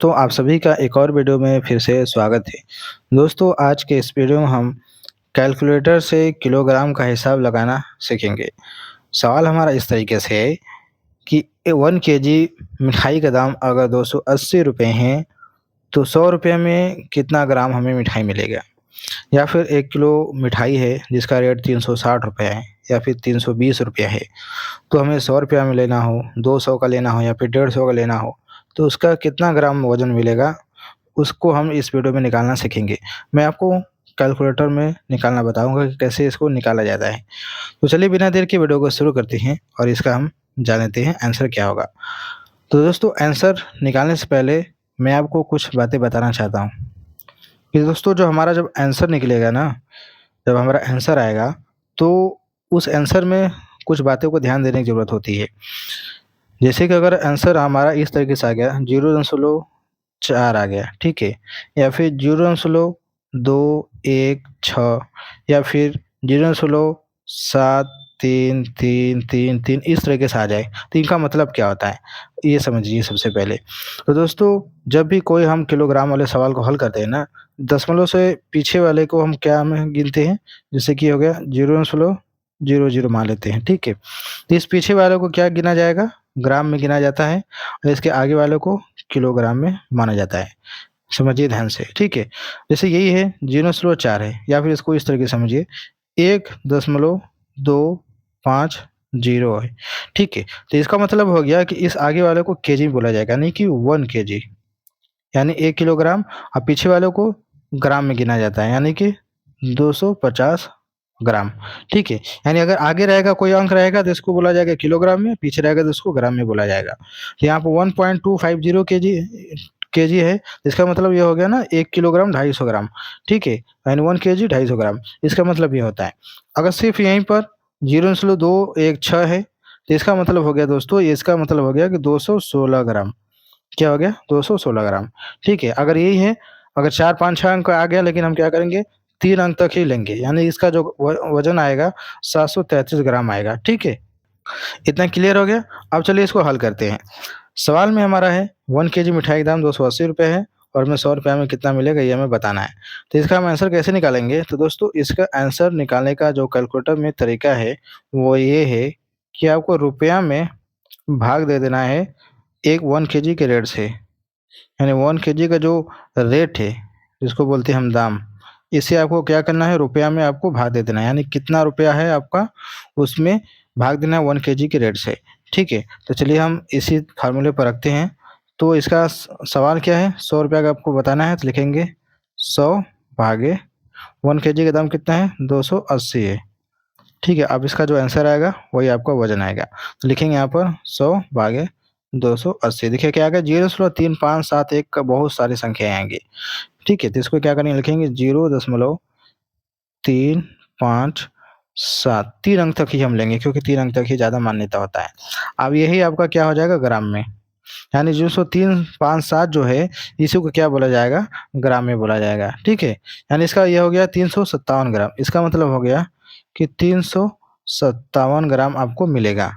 तो आप सभी का एक और वीडियो में फिर से स्वागत है। दोस्तों आज के इस वीडियो में हम कैलकुलेटर से किलोग्राम का हिसाब लगाना सीखेंगे। सवाल हमारा इस तरीके से है कि 1 केजी मिठाई का दाम अगर ₹280 हैं, तो ₹100 में कितना ग्राम हमें मिठाई मिलेगा? या फिर 1 किलो मिठाई है जिसका रेट ₹360 है या फिर ₹320 है, तो हमें ₹100 में लेना हो, 200 का लेना हो या फिर 150 का लेना हो, तो उसका कितना ग्राम वज़न मिलेगा, उसको हम इस वीडियो में निकालना सीखेंगे। मैं आपको कैलकुलेटर में निकालना बताऊँगा कि कैसे इसको निकाला जाता है। तो चलिए बिना देर के वीडियो को शुरू करते हैं और इसका हम जान लेते हैं आंसर क्या होगा। तो दोस्तों आंसर निकालने से पहले मैं आपको कुछ बातें बताना चाहता हूँ कि दोस्तों जो हमारा जब आंसर निकलेगा ना, जब हमारा आंसर आएगा, तो उस आंसर में कुछ बातों को ध्यान देने की ज़रूरत होती है। जैसे कि अगर आंसर हमारा इस तरीके से आ गया 0.4 आ गया, ठीक है? या फिर 0.216 या फिर 0.733333 इस तरीके से आ जाए, तो इनका मतलब क्या होता है? ये समझिए सबसे पहले। तो दोस्तों जब भी कोई हम किलोग्राम वाले सवाल को हल करते हैं ना, दशमलव से पीछे वाले को हम क्या में गिनते हैं? जैसे कि हो गया 0.00 मान लेते हैं, ठीक है? तो इस पीछे वाले को क्या गिना जाएगा? ग्राम में गिना जाता है और इसके आगे वाले को किलोग्राम में माना जाता है। समझिए ध्यान से, ठीक है? जैसे यही है 0.4 है या फिर इसको इस तरीके से समझिए 1.250 है, ठीक है? तो इसका मतलब हो गया कि इस आगे वाले को केजी में बोला जाएगा, यानी कि 1 केजी यानी 1 किलोग्राम और पीछे वाले को ग्राम में गिना जाता है, यानी कि 250 ग्राम, ठीक है? यानी अगर आगे रहेगा कोई अंक रहेगा तो इसको बोला जाएगा किलोग्राम में, पीछे रहेगा तो इसको ग्राम में बोला जाएगा। तो यहाँ पे 1.250 केजी है, इसका मतलब ये हो गया ना 1 किलोग्राम 250 ग्राम, ठीक है? यानी 1 केजी 250 ग्राम, इसका मतलब ये होता है। अगर सिर्फ यहीं पर 0.216 है, तो इसका मतलब हो गया दोस्तों, इसका मतलब हो गया कि 216 ग्राम। क्या हो गया? 216 ग्राम, ठीक है? अगर यही है, अगर 4, 5, 6 अंक आ गया, लेकिन हम क्या करेंगे 3 अंक तक ही लेंगे, यानी इसका जो वज़न आएगा 733 ग्राम आएगा, ठीक है? इतना क्लियर हो गया? अब चलिए इसको हल करते हैं। सवाल में हमारा है 1 केजी मिठाई का दाम ₹280 है और हमें ₹100 में कितना मिलेगा ये हमें बताना है। तो इसका हम आंसर कैसे निकालेंगे? तो दोस्तों इसका आंसर निकालने का जो कैलकुलेटर में तरीका है, वो ये है कि आपको रुपया में भाग दे देना है 1 केजी के रेट से। यानी 1 केजी का जो रेट है, जिसको बोलते हैं हम दाम, इसे आपको क्या करना है, रुपया में आपको भाग दे देना है। यानी कितना रुपया है आपका, उसमें भाग देना है 1 केजी के रेट से, ठीक है? तो चलिए हम इसी फ़ॉर्मूले पर रखते हैं। तो इसका सवाल क्या है, ₹100 का आपको बताना है, तो लिखेंगे 100 भागे 1 केजी का दाम कितना है, 280 है, ठीक है? अब इसका जो आंसर आएगा, वही आपका वज़न आएगा। तो लिखेंगे यहाँ पर 100 भागे 280, देखिए क्या आ गया 0.3571 का बहुत सारी संख्याएँ आएँगी, ठीक है? तो इसको क्या करेंगे, लिखेंगे 0.357 3 अंक तक ही हम लेंगे, क्योंकि 3 अंक तक ही ज़्यादा मान्यता होता है। अब यही आपका क्या हो जाएगा ग्राम में, यानी 0.357 जो है, इसी को क्या बोला जाएगा, ग्राम में बोला जाएगा, ठीक है? यानी इसका ये हो गया 357 ग्राम, इसका मतलब हो गया कि 357 ग्राम आपको मिलेगा।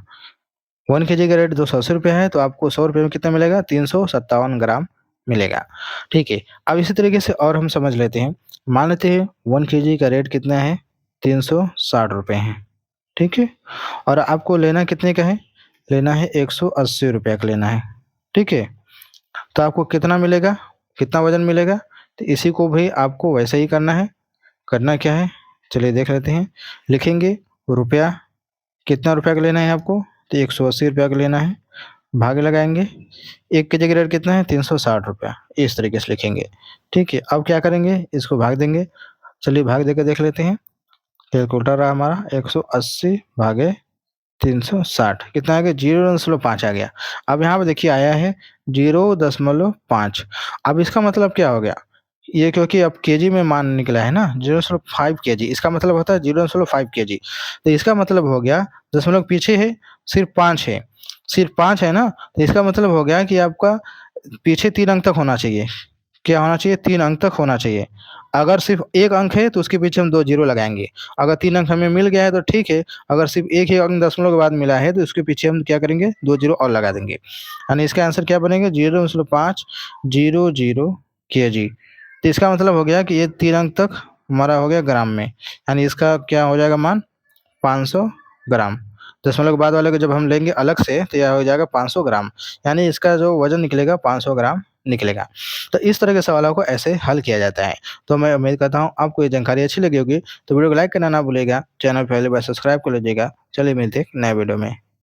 1 केजी का रेट ₹280 है, तो आपको ₹100 में कितना मिलेगा, 357 ग्राम मिलेगा, ठीक है? अब इसी तरीके से और हम समझ लेते हैं। मान लेते हैं 1 केजी का रेट कितना है, ₹360 है, ठीक है? और आपको लेना कितने का है, लेना है ₹180 का लेना है, ठीक है? तो आपको कितना मिलेगा, कितना वज़न मिलेगा? तो इसी को भी आपको वैसे ही करना है। करना क्या है, चलिए देख लेते हैं। लिखेंगे रुपया, कितना रुपया का लेना है आपको, तो ₹180 का लेना है, भागे लगाएँगे, 1 केजी का रेट कितना है, ₹360, इस तरीके से लिखेंगे, ठीक है? अब क्या करेंगे, इसको भाग देंगे। चलिए भाग देके देख लेते हैं। कैलकुलेटर रहा हमारा 180 भागे 360 कितना आ गया, 0.5 आ गया। अब यहाँ पे देखिए आया है 0.5। अब इसका मतलब क्या हो गया, ये क्योंकि अब केजी में मान निकला है ना 0.5 केजी, इसका मतलब होता है 0.5 केजी। तो इसका मतलब हो गया, दशमलव पीछे है, सिर्फ 5 है, सिर्फ 5 है ना, तो इसका मतलब हो गया कि आपका पीछे 3 अंक तक होना चाहिए, क्या होना चाहिए, 3 अंक तक होना चाहिए। अगर सिर्फ 1 अंक है तो उसके पीछे हम 2 जीरो लगाएंगे। अगर 3 अंक हमें मिल गया है तो ठीक है, अगर सिर्फ एक ही अंक दशमलव के बाद मिला है तो उसके पीछे हम क्या करेंगे, 2 जीरो और लगा देंगे। यानी इसका आंसर क्या बनेगा, 0.500 kg। तो इसका मतलब हो गया कि ये 3 अंक तक हमारा हो गया ग्राम में, यानी इसका क्या हो जाएगा मान, 500 ग्राम। दशमलव के बाद वाले को जब हम लेंगे अलग से तो यह हो जाएगा 500 ग्राम, यानी इसका जो वजन निकलेगा 500 ग्राम निकलेगा। तो इस तरह के सवालों को ऐसे हल किया जाता है। तो मैं उम्मीद करता हूँ आपको ये जानकारी अच्छी लगी होगी। तो वीडियो को लाइक करना ना भूलिएगा, चैनल पहली बार सब्सक्राइब कर लीजिएगा। चलिए मिलते हैं नए वीडियो में।